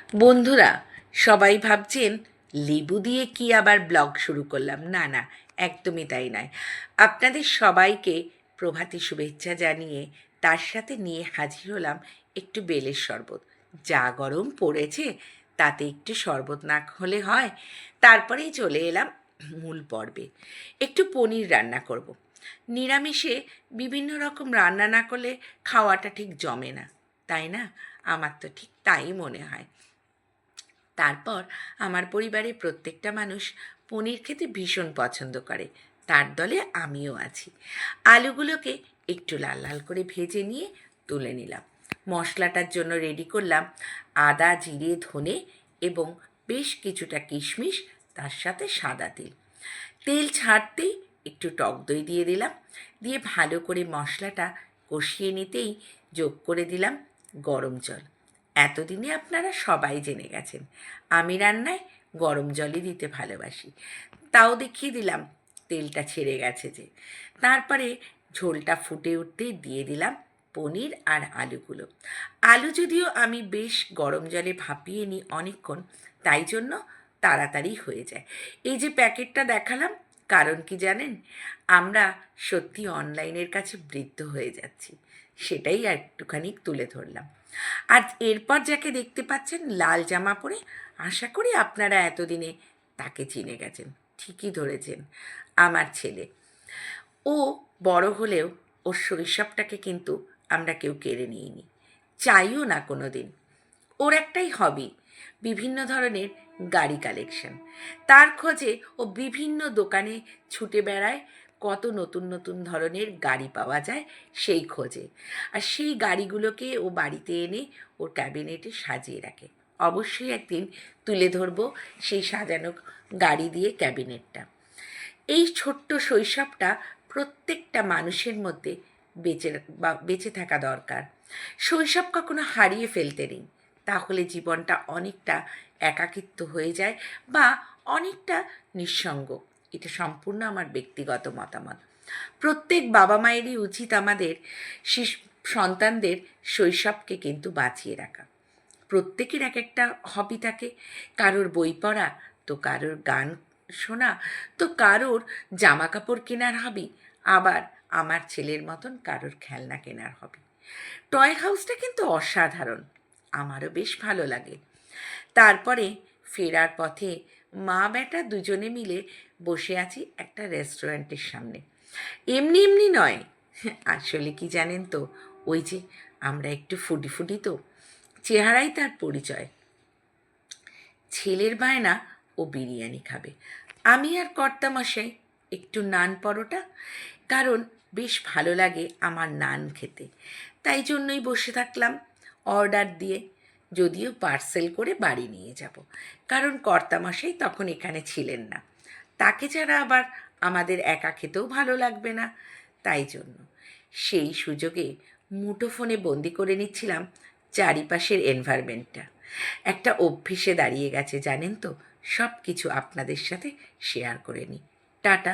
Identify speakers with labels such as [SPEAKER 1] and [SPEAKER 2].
[SPEAKER 1] বন্ধুরা, সবাই ভাবছেন লেবু দিয়ে কি আবার ব্লগ শুরু করলাম। না না, একদমই তাই নয়। আপনাদের সবাইকে প্রভাতী শুভেচ্ছা জানিয়ে তার সাথে নিয়ে হাজির হলাম একটু বেলের শরবত। যা গরম পড়েছে তাতে একটু শরবত না হলে হয়। তারপরেই চলে এলাম মূল পর্বে। একটু পনির রান্না করব। নিরামিষে বিভিন্ন রকম রান্না না করলে খাওয়াটা ঠিক জমে না, তাই না? আমার তো ঠিক তাই মনে হয়। তারপর আমার পরিবারের প্রত্যেকটা মানুষ পনির খেতে ভীষণ পছন্দ করে, তার দলে আমিও আছি। আলুগুলোকে একটু লাল লাল করে ভেজে নিয়ে তুলে নিলাম। মশলাটার জন্য রেডি করলাম আদা, জিরে, ধনে এবং বেশ কিছুটা কিশমিশ, তার সাথে সাদা তিল। তেল ছাড়তেই একটু টক দই দিয়ে দিলাম, দিয়ে ভালো করে মশলাটা কষিয়ে নিতেই যোগ করে দিলাম গরম জল। এতদিনে আপনারা সবাই জেনে গেছেন আমি রান্নায় গরম জলই দিতে ভালোবাসি, তাও দেখিয়ে দিলাম তেলটা ছেড়ে গেছে যে। তারপরে ঝোলটা ফুটে উঠতেই দিয়ে দিলাম পনির আর আলুগুলো। আলু যদিও আমি বেশ গরম জলে ভাপিয়ে নিই অনেকক্ষণ, তাই জন্য তাড়াতাড়ি হয়ে যায়। এই যে প্যাকেটটা দেখালাম, কারণ কি জানেন? আমরা সত্যি অনলাইনের কাছে বৃদ্ধ হয়ে যাচ্ছি, সেটাই একটুখানি তুলে ধরলাম। আর এরপর যাকে দেখতে পাচ্ছেন লাল জামা পরে, আশা করি আপনারা এতদিনে তাকে চিনে গেছেন। ঠিকই ধরেছেন, আমার ছেলে। ও বড় হলেও ওর শৈশবটাকে কিন্তু আমরা কেউ কেড়ে নিইনি, চাইও না কোনো দিন। ওর একটাই হবি, বিভিন্ন ধরনের গাড়ি কালেকশন। তার খোঁজে ও বিভিন্ন দোকানে ছুটে বেড়ায়, কত নতুন নতুন ধরনের গাড়ি পাওয়া যায় সেই খোঁজে। আর সেই গাড়িগুলোকে ও বাড়িতে এনে ওর ক্যাবিনেটে সাজিয়ে রাখে। অবশ্যই একদিন তুলে ধরবো সেই সাজানো গাড়ি দিয়ে ক্যাবিনেটটা। এই ছোট্ট শৈশবটা প্রত্যেকটা মানুষের মধ্যে বেঁচে থাকা দরকার। শৈশব কখনো হারিয়ে ফেলতে নেই, তাহলে জীবনটা অনেকটা একাকিত্ব হয়ে যায় বা অনেকটা নিঃসঙ্গ। এটা সম্পূর্ণ আমার ব্যক্তিগত মতামত। প্রত্যেক বাবা মায়েরই উচিত আমাদের সন্তানদের শৈশবকে কিন্তু বাঁচিয়ে রাখা। প্রত্যেকের এক একটা হবি থাকে, কারোর বই পড়া, তো কারোর গান শোনা, তো কারোর জামা কাপড় কেনার হবি, আবার আমার ছেলের মতন কারোর খেলনা কেনার হবি। টয় হাউসটা কিন্তু অসাধারণ, আমারও বেশ ভালো লাগে। তারপরে ফেরার পথে মা বেটা দুজনে মিলে বসে আছি একটা রেস্টুরেন্টের সামনে। এমনি এমনি নয়, আসলে কি জানেন তো, ওই যে আমরা একটু ফুটি ফুটি, তো চেহারাই তার পরিচয়। ছেলের বায়না ও বিরিয়ানি খাবে, আমি আর কর্তামশাই একটু নান পরোটা, কারণ বেশ ভালো লাগে আমার নান খেতে। তাই জন্যই বসে থাকলাম অর্ডার দিয়ে, যদিও পার্সেল করে বাড়ি নিয়ে যাব, কারণ কর্তামশাই তখন এখানে ছিলেন না। তাকে ছাড়া আবার আমাদের একা খেতেও ভালো লাগবে না, তাই জন্য সেই সুযোগে মুঠোফোনে বন্দি করে নিচ্ছিলাম চারিপাশের এনভায়রনমেন্টটা। একটা অভ্যেসে দাঁড়িয়ে গেছে জানেন তো, সব কিছু আপনাদের সাথে শেয়ার করে নিই। টাটা।